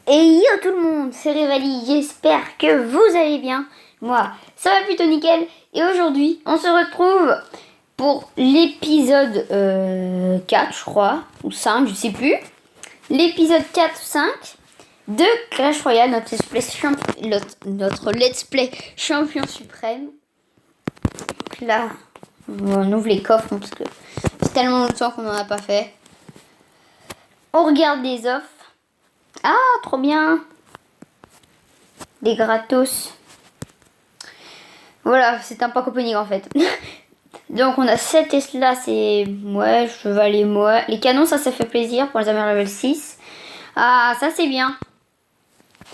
Et yo tout le monde, c'est Rivali, j'espère que vous allez bien. Moi, ça va plutôt nickel. Et aujourd'hui, on se retrouve pour l'épisode 4, je crois, ou 5, je sais plus. L'épisode 4 ou 5 de Clash Royale, notre let's play champion suprême. Donc là, on ouvre les coffres parce que c'est tellement longtemps qu'on n'en a pas fait. On regarde les offres. Ah, trop bien! Des gratos. Voilà, c'est un pack opening en fait. Donc on a 7 Tesla, c'est ouais, cheval et moi. Les canons, ça fait plaisir pour les amers level 6. Ah, ça c'est bien.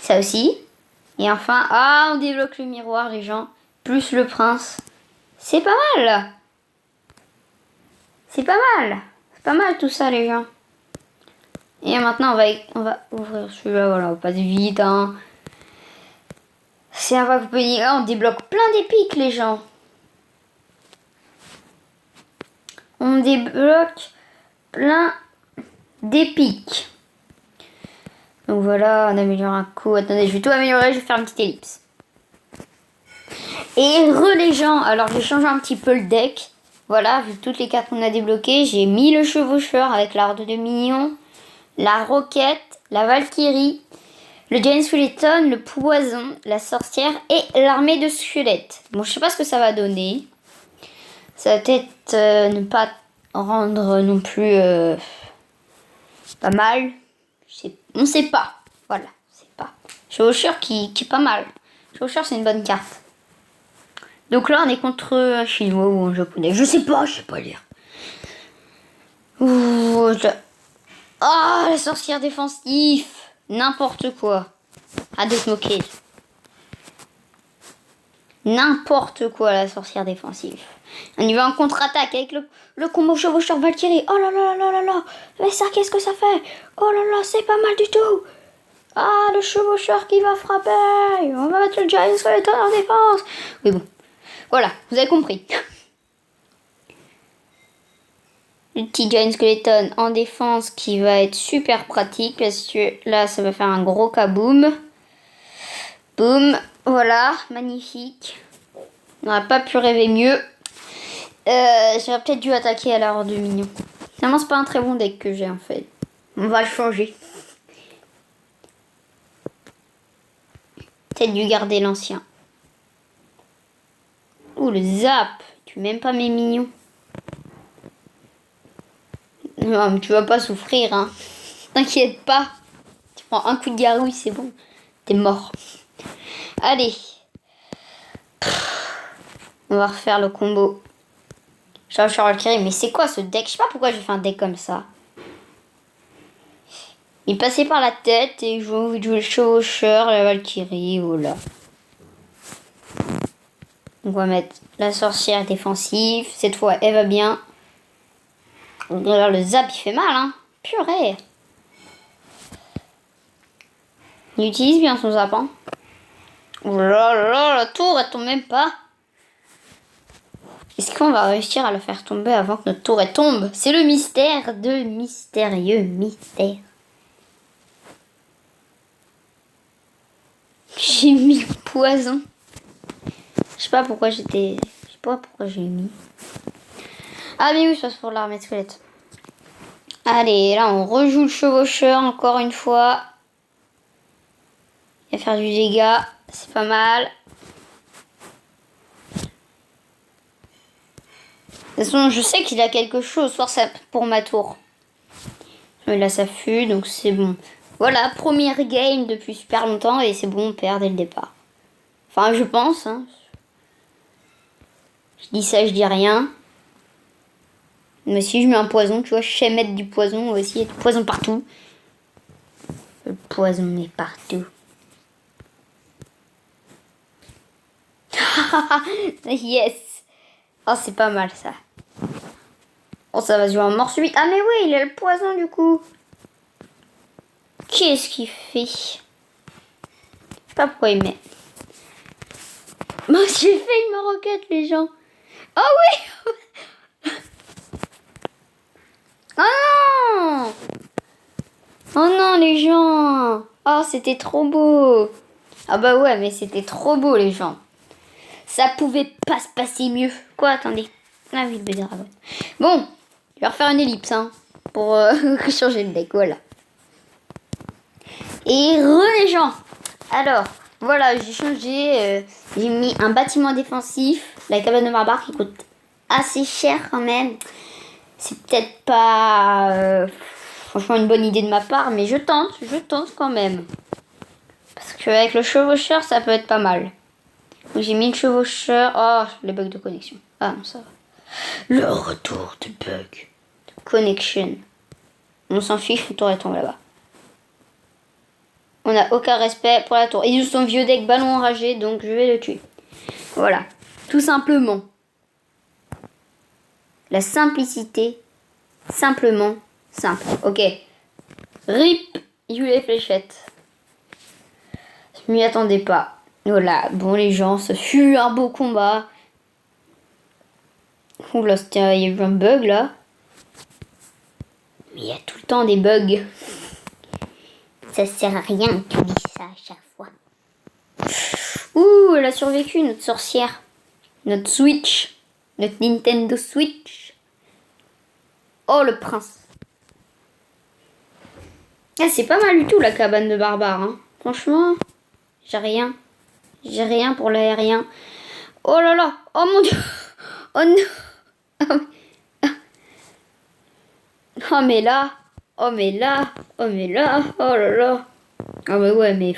Ça aussi. Et enfin, on débloque le miroir les gens. Plus le prince. C'est pas mal. C'est pas mal. C'est pas mal tout ça les gens. Et maintenant on va ouvrir celui-là, voilà, on passe vite hein. C'est un pack opening. On débloque plein d'épiques les gens. On débloque plein d'épiques. Donc voilà, on améliore un coup. Attendez, je vais tout améliorer, je vais faire une petite ellipse. Et les gens, alors j'ai changé un petit peu le deck. Voilà, vu toutes les cartes qu'on a débloquées, j'ai mis le chevaucheur avec l'ordre de minion, la roquette, la valkyrie, le giant skeleton, le poison, la sorcière et l'armée de squelettes. Bon, je sais pas ce que ça va donner. Ça va peut-être ne pas rendre non plus pas mal. On sait pas. Voilà, c'est pas. Chevaucheur qui est pas mal. Chevaucheur, c'est une bonne carte. Donc là, on est contre un chinois ou un japonais. Je sais pas lire. La sorcière défensive. N'importe quoi. Arrête de te moquer. N'importe quoi, la sorcière défensive. On y va en contre-attaque avec le combo chevaucheur Valkyrie. Oh là là là là là. Mais ça, qu'est-ce que ça fait? Oh là là, c'est pas mal du tout. Ah, le chevaucheur qui va frapper. On va mettre le giant skeleton en défense. Oui, bon. Voilà, vous avez compris. Le petit giant skeleton en défense qui va être super pratique parce que là, ça va faire un gros kaboom. Boum. Voilà, magnifique. On n'aurait pas pu rêver mieux. J'aurais peut-être dû attaquer à la horde de minions. Finalement, c'est pas un très bon deck que j'ai en fait. On va le changer. Peut-être dû garder l'ancien. Ouh, le zap. Tu m'aimes pas mes mignons. Non, mais tu vas pas souffrir, hein. T'inquiète pas. Tu prends un coup de garouille, c'est bon. T'es mort. Allez. On va refaire le combo. Chevaucheur Valkyrie, mais c'est quoi ce deck? Je sais pas pourquoi j'ai fait un deck comme ça. Il passait par la tête et j'ai envie de jouer le chevaucheur, la Valkyrie, voilà. On va mettre la sorcière défensive. Cette fois, elle va bien. Alors, le zap, il fait mal, hein. Purée. Il utilise bien son zap, hein. Oh là là, la tour, elle tombe même pas. Est-ce qu'on va réussir à la faire tomber avant que notre tour elle tombe? C'est le mystère de mystérieux mystère. J'ai mis poison. Je sais pas pourquoi j'ai mis. Ah mais oui, c'est pour l'armée de squelette. Allez, là on rejoue le chevaucheur encore une fois. Il va faire du dégât, c'est pas mal. De toute façon, je sais qu'il a quelque chose, soit ça pour ma tour. Mais là, ça fut, donc c'est bon. Voilà, première game depuis super longtemps et c'est bon, on perd dès le départ. Enfin, je pense. Hein. Je dis ça, je dis rien. Mais si je mets un poison, tu vois, je sais mettre du poison aussi. Il y a du poison partout. Le poison est partout. Yes. Oh, c'est pas mal ça. Oh, ça va se jouer en mort subite. Ah, mais oui, il a le poison du coup. Qu'est-ce qu'il fait? Je sais pas pourquoi il met. Moi, j'ai fait une roquette, les gens. Oh oui. Oh non. Oh non, les gens. Oh, c'était trop beau. Ah bah ouais, mais c'était trop beau, les gens. Ça pouvait pas se passer mieux. Quoi, attendez. Ah oui, le bébé dragon. Bon, je vais refaire une ellipse, hein, pour changer le deck, voilà. Et les gens. Alors, voilà, j'ai changé. J'ai mis un bâtiment défensif. La cabane de barbare qui coûte assez cher quand même. C'est peut-être pas franchement une bonne idée de ma part, mais je tente quand même. Parce qu'avec le chevaucheur, ça peut être pas mal. Donc j'ai mis le chevaucheur. Oh, les bugs de connexion. Ah non, ça va. Le retour du bug de connection. On s'en fiche, le tour tombe là-bas. On n'a aucun respect pour la tour. Il joue son vieux deck ballon enragé, donc je vais le tuer. Voilà, tout simplement. La simplicité, simplement simple. Ok. RIP, il joue les fléchettes. Je m'y attendais pas. Voilà, bon les gens, ce fut un beau combat. Oula, il y a eu un bug là. Mais il y a tout le temps des bugs. Ça sert à rien que tu dis ça à chaque fois. Ouh, elle a survécu, notre sorcière. Notre Switch. Notre Nintendo Switch. Oh, le prince. Ah, c'est pas mal du tout la cabane de barbare. Hein. Franchement, j'ai rien. J'ai rien pour l'aérien. Oh là là. Oh mon dieu. Oh non. Oh mais là. Oh mais là. Oh mais là. Oh là là. Ah mais ouais, mais...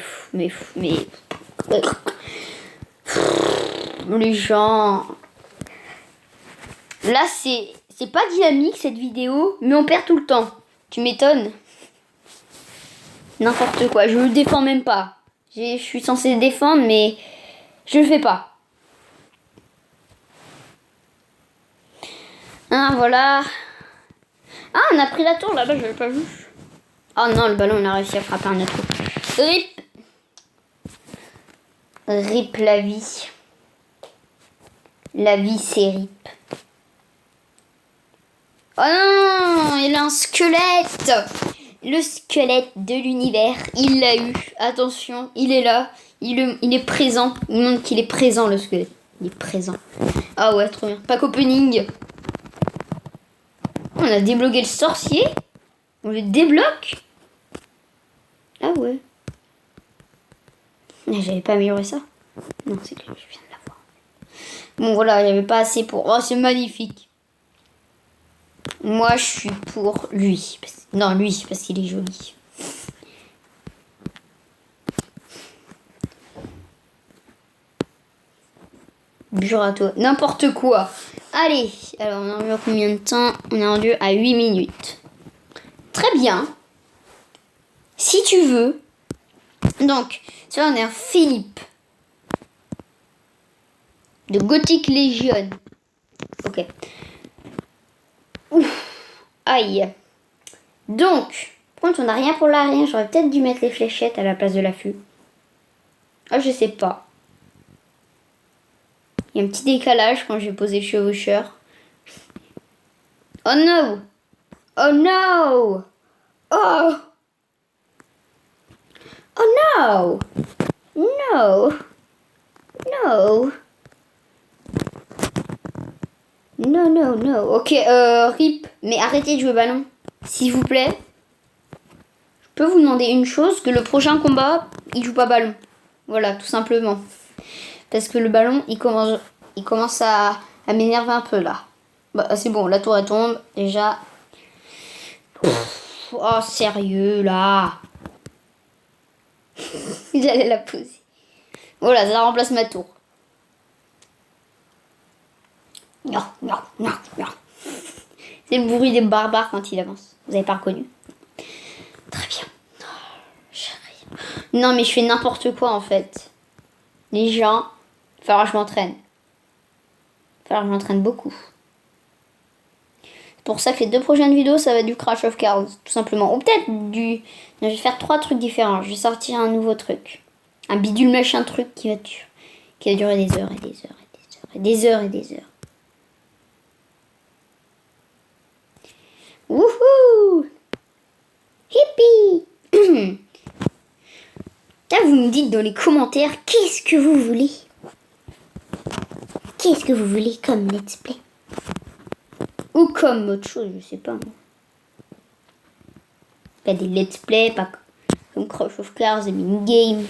Les gens... Là, c'est pas dynamique cette vidéo, mais on perd tout le temps. Tu m'étonnes. N'importe quoi, je le défends même pas. Je suis censée le défendre, mais je le fais pas. Ah, voilà. Ah, on a pris la tour là-bas, je l'avais pas vu. Oh non, le ballon, on a réussi à frapper un autre. RIP. RIP la vie. La vie, c'est RIP. Oh non, il a un squelette. Le squelette de l'univers, il l'a eu. Attention, il est là. Il est présent. Il montre qu'il est présent, le squelette. Il est présent. Ah ouais, trop bien. Pack opening. On a débloqué le sorcier. On le débloque. Ah ouais. J'avais pas amélioré ça. Non, c'est que je viens de l'avoir. Bon voilà, il n'y avait pas assez pour... Oh, c'est magnifique. Moi, je suis pour lui. Non, lui, parce qu'il est joli. Burato, n'importe quoi. Allez, alors on a rendu à combien de temps? On est rendu à 8 minutes. Très bien. Si tu veux. Donc, tu vois, on est un Philippe. De Gothic Legion. Ok. Ouf. Aïe. Donc, par contre, on n'a rien pour l'arrière. J'aurais peut-être dû mettre les fléchettes à la place de l'affût. Ah, je sais pas. Il y a un petit décalage quand j'ai posé le chevaucheur. Oh no! Oh no! Oh! Oh no! No! No! No, no, no. Ok, RIP. Mais arrêtez de jouer ballon. S'il vous plaît. Je peux vous demander une chose, que le prochain combat, il joue pas ballon. Voilà, tout simplement. Parce que le ballon, il commence à m'énerver un peu là. Bah, c'est bon, la tour elle tombe. Déjà. Oh, sérieux là. J'allais la poser. Voilà, ça remplace ma tour. Non, non, non, non. C'est le bruit des barbares quand il avance. Vous avez pas reconnu? Très bien. Non, mais je fais n'importe quoi en fait. Les gens, il va falloir que je m'entraîne. Il va falloir que je m'entraîne beaucoup. C'est pour ça que les 2 prochaines vidéos, ça va être du Crash of Cards, tout simplement. Ou peut-être du... Non, je vais faire 3 trucs différents. Je vais sortir un nouveau truc. Un bidule machin truc qui va durer des heures et des heures et des heures et des heures et des heures. Wouhou! Hippie! Là, vous me dites dans les commentaires qu'est-ce que vous voulez. Qu'est-ce que vous voulez comme let's play. Ou comme autre chose, je sais pas. Pas des let's play, pas comme Crush of Cars, des mini-games.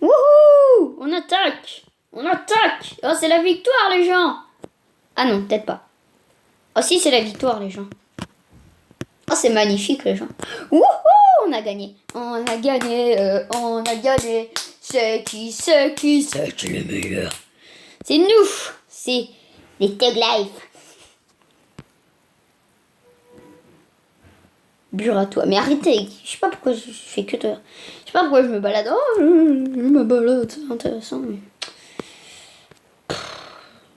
Wouhou! On attaque! On attaque! Oh, c'est la victoire, les gens! Ah non, peut-être pas. Oh si, c'est la victoire, les gens. Oh, c'est magnifique, les gens. Wouhou! On a gagné. On a gagné. On a gagné. C'est qui le meilleur? C'est nous! C'est les Tug Life. Bure à toi. Mais arrêtez. Je sais pas pourquoi je fais que toi. Je sais pas pourquoi je me balade. Oh, je me balade. C'est intéressant. Mais...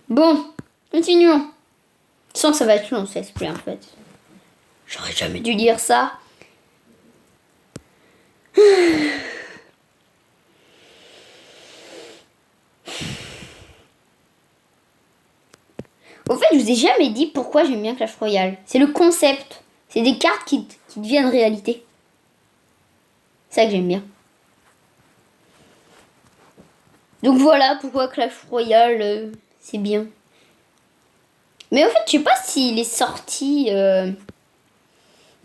Bon, continuons. Je sens que ça va être long, ça se plaît en fait. J'aurais jamais dû dire ça. Au fait, je vous ai jamais dit pourquoi j'aime bien Clash Royale. C'est le concept. C'est des cartes qui deviennent réalité. C'est ça que j'aime bien. Donc voilà pourquoi Clash Royale, c'est bien. Mais au fait, je sais pas s'il est sorti...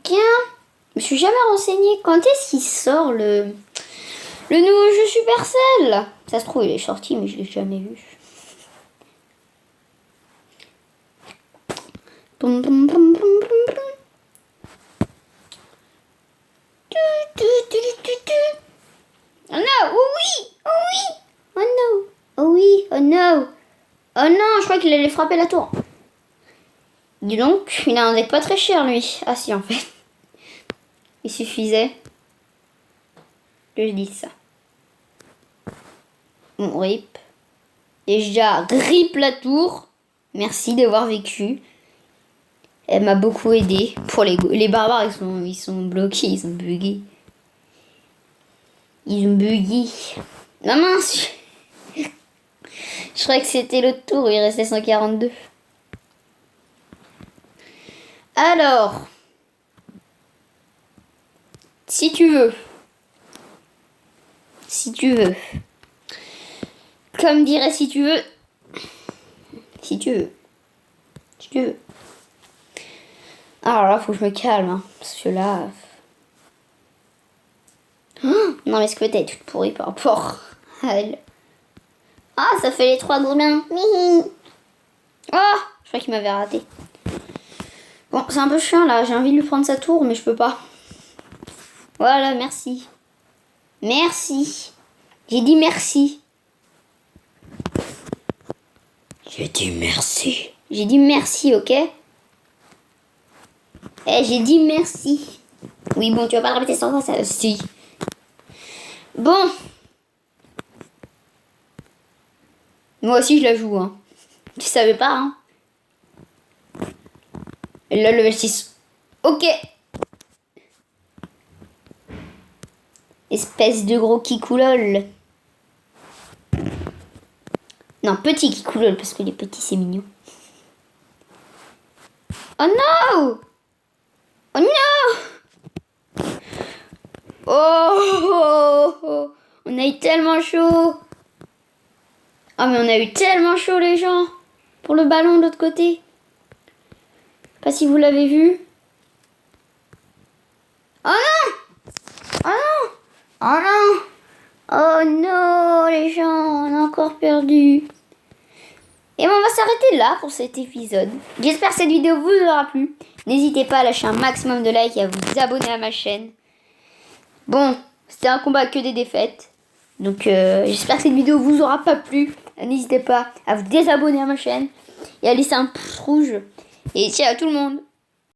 Tiens, je me suis jamais renseignée. Quand est-ce qu'il sort le nouveau jeu Supercell? Ça se trouve, il est sorti, mais je l'ai jamais vu. Oh non, oh oui, oh oui, oh non, oh oui, oh non, oh non, je crois qu'il allait frapper la tour. Dis donc, il a un deck pas très cher lui. Ah si, en fait. Il suffisait que je dise ça. Bon, rip. Déjà, rip la tour. Merci d'avoir vécu. Elle m'a beaucoup aidé. Pour les barbares, ils sont bloqués, ils sont buggés. Ils ont bugué. Non mince. Je croyais que c'était l'autre tour, il restait 142. Alors, si tu veux, comme dirait si tu veux, alors là, faut que je me calme, hein, parce que là, non mais ce que t'es toute pourrie par rapport à elle. Ah, ça fait les 3 gobelins. Ah, je crois qu'il m'avait raté. Bon, c'est un peu chiant là, j'ai envie de lui prendre sa tour, mais je peux pas. Voilà, merci. Merci. J'ai dit merci. J'ai dit merci. J'ai dit merci, ok? J'ai dit merci. Oui, bon, tu vas pas le répéter sans fois, ça. Si. Bon. Moi aussi, je la joue, hein. Tu savais pas, hein? Et là, level 6. Ok. Espèce de gros kikoulol. Non, petit kikoulol, parce que les petits, c'est mignon. Oh non! Oh non! Oh! On a eu tellement chaud! Ah, mais on a eu tellement chaud, les gens! Pour le ballon de l'autre côté. Pas si vous l'avez vu. Oh non! Oh non! Oh non! Oh non, les gens, on a encore perdu. Et bon, on va s'arrêter là pour cet épisode. J'espère que cette vidéo vous aura plu. N'hésitez pas à lâcher un maximum de likes et à vous abonner à ma chaîne. Bon, c'était un combat que des défaites. Donc j'espère que cette vidéo vous aura pas plu. N'hésitez pas à vous désabonner à ma chaîne et à laisser un pouce rouge. Et ciao à tout le monde.